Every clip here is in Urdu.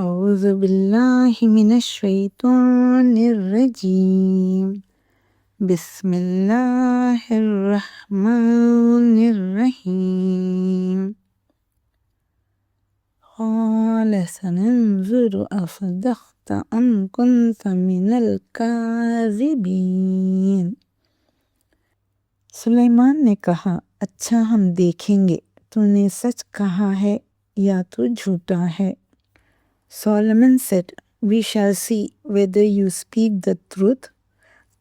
أعوذ بالله من الشيطان الرجيم بسم الله الرحمن الرحيم قال سننظر أصدقت أم كنت من الكاذبين سلیمان نے کہا اچھا ہم دیکھیں گے تو نے سچ کہا ہے یا تو جھوٹا ہے. Solomon said, "We shall see whether you speak the truth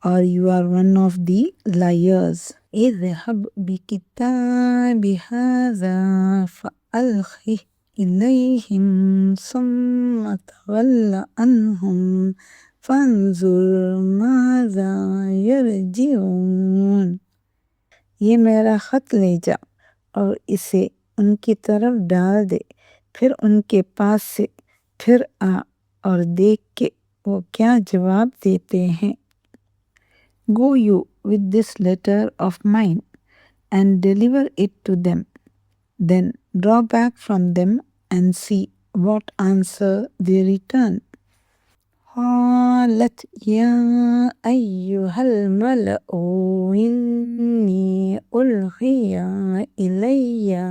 or you are one of the liars. اذهب بكتاب هذا فألقه إليهم ثم تول عنهم فانظر ماذا يرجعون." یہ میرا خط لے جا اور اسے ان کی طرف ڈال دے، پھر ان کے پاس سے پھر آ اور دیکھ کہ وہ کیا جواب دیتے ہیں. Go you with this letter of mine and deliver it to them. Then draw back from them and see what answer they return. قالت يا أيها الملأ إني ألقي إلي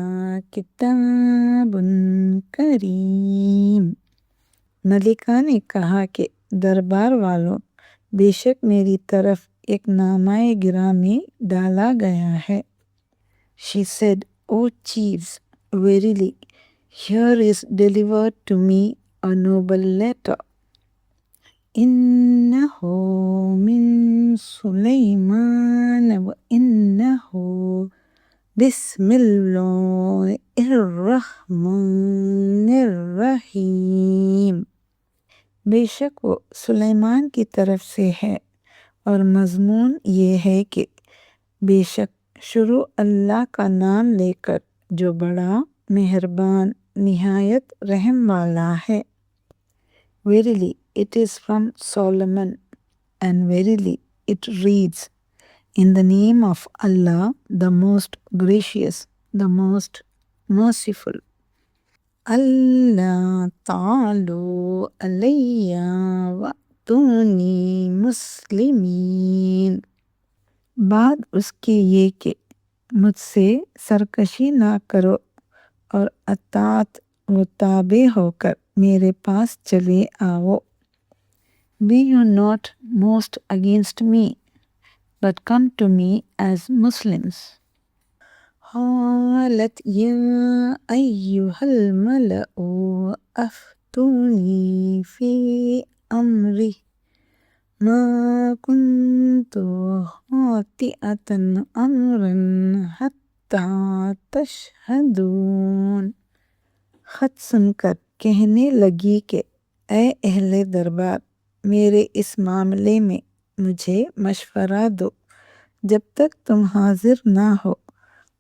كتاب كريم. ملکہ نے کہا کہ دربار والوں، بے شک میری طرف ایک نامہ گرامی ڈالا گیا ہے. She said, O chiefs, verily, here is delivered to me a noble letter. إنه من سليمان وإنه بسم الله الرحمن الرحیم. بے شک وہ سلیمان کی طرف سے ہے اور مضمون یہ ہے کہ بے شک شروع اللہ کا نام لے کر جو بڑا مہربان نہایت رحم والا ہے. Verily, it is from Solomon, and verily it reads, in the name of Allah, the most gracious, the most merciful. اللہ تعالوا علیہ وأتونی مسلمین. بعد اس کے یہ کہ مجھ سے سرکشی نہ کرو اور اطاعت و تابع ہو کر میرے پاس چلے آؤ. Be you not most against me, but come to me as Muslims. قالت يا أيها الملأ أفتوني في أمري ما كنت خاطئة أمرا حتى تشهدون. خط سن کر کہنے لگی کہ اے اہل دربار، میرے اس معاملے میں مجھے مشورہ دو، جب تک تم حاضر نہ ہو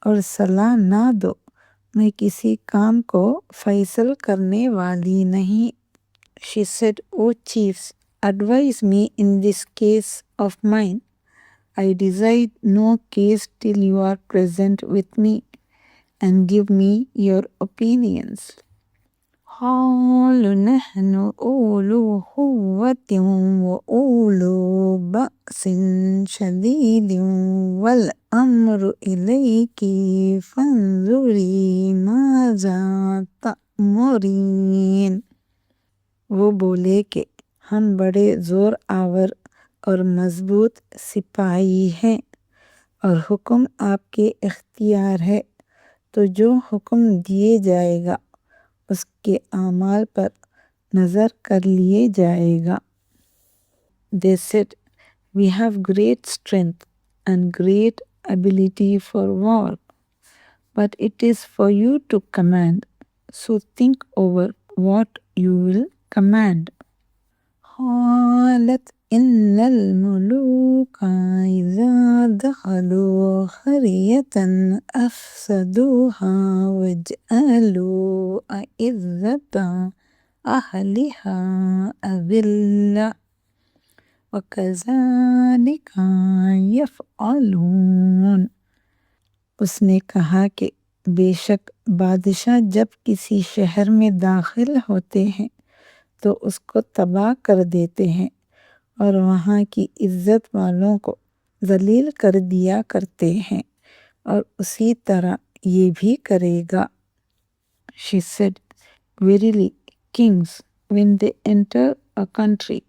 اور صلاح نہ دو میں کسی کام کو فیصل کرنے والی نہیں. She said, O chiefs, advise me in this case of mine. I decide no case till you are present with me and give me your opinions. قالوا نحن أولو قوة وأولو بأس شديد والأمر إليك فانظري ماذا تأمرين. وہ بولے کہ ہم بڑے زور آور اور مضبوط سپاہی ہیں اور حکم آپ کے اختیار ہے، تو جو حکم دیے جائے گا اس کے اعمال پر نظر کر لیے جائے گا. They said, We have great strength and great ability for war, but it is for you to command, so think over what you will command. قالت إن الملوك إذا دخلوا قرية أفسدوها وجعلوا أعزة أهلها أذلة وكذلك يفعلون. اس نے کہا کہ بے شک بادشاہ جب کسی شہر میں داخل ہوتے ہیں تو اس کو تباہ کر دیتے ہیں اور وہاں کی عزت والوں کو ذلیل کر دیا کرتے ہیں، اور اسی طرح یہ بھی کرے گا۔ She said, "Verily, kings, when they enter a country,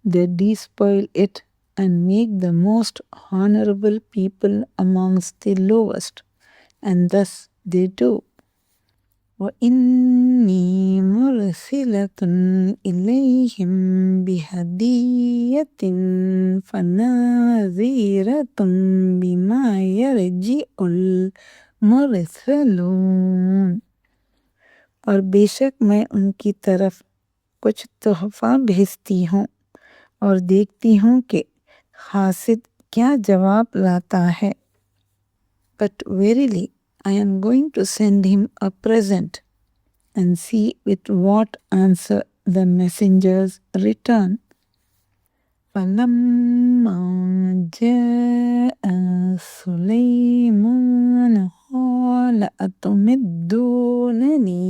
they despoil it and make the most honorable people amongst the lowest, and thus they do. وَإِنِّي مُرْسِلَةٌ إِلَيْهِمْ بِهَدِيَّةٍ فَنَاظِرَةٌ بِمَا يَرْجِعُ الْمُرْسَلُونَ۔ اور بے شک میں ان کی طرف کچھ تحفہ بھیجتی ہوں اور دیکھتی ہوں کہ حاسد کیا جواب لاتا ہے۔ But verily, I am going to send him a present and see with what answer the messengers return. فَلَمَّا جَاءَ سُلَيْمَانَ قَالَ أَتُمِدُّونَنِي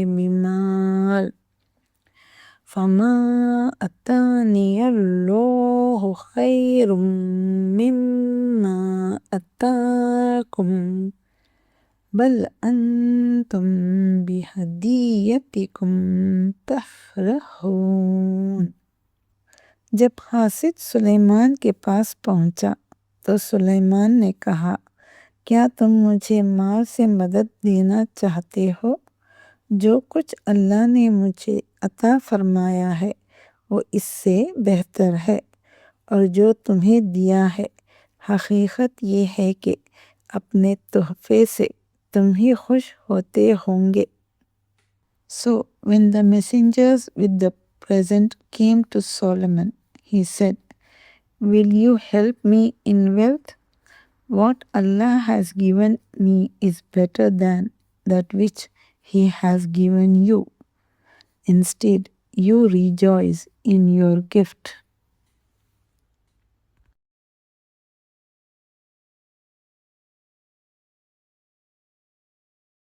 بِمَالٍ فَمَا آتَانِيَ اللَّهُ خَيْرٌ مِّمَّا آتَاكُمْ بَلْ أَنْتُمْ بِهَدِيَّتِكُمْ تَفْرَحُونَ۔ جب حاسد سلیمان کے پاس پہنچا تو سلیمان نے کہا، کیا تم مجھے مال سے مدد دینا چاہتے ہو؟ جو کچھ اللہ نے مجھے عطا فرمایا ہے وہ اس سے بہتر ہے، اور جو تمہیں دیا ہے حقیقت یہ ہے کہ اپنے تحفے سے تم ہی خوش ہوتے ہوں گے۔ So when the messengers with the present came to Solomon, he said, "Will you help me in wealth? What Allah has given me is better than that which He has given you. Instead, you rejoice in your gift."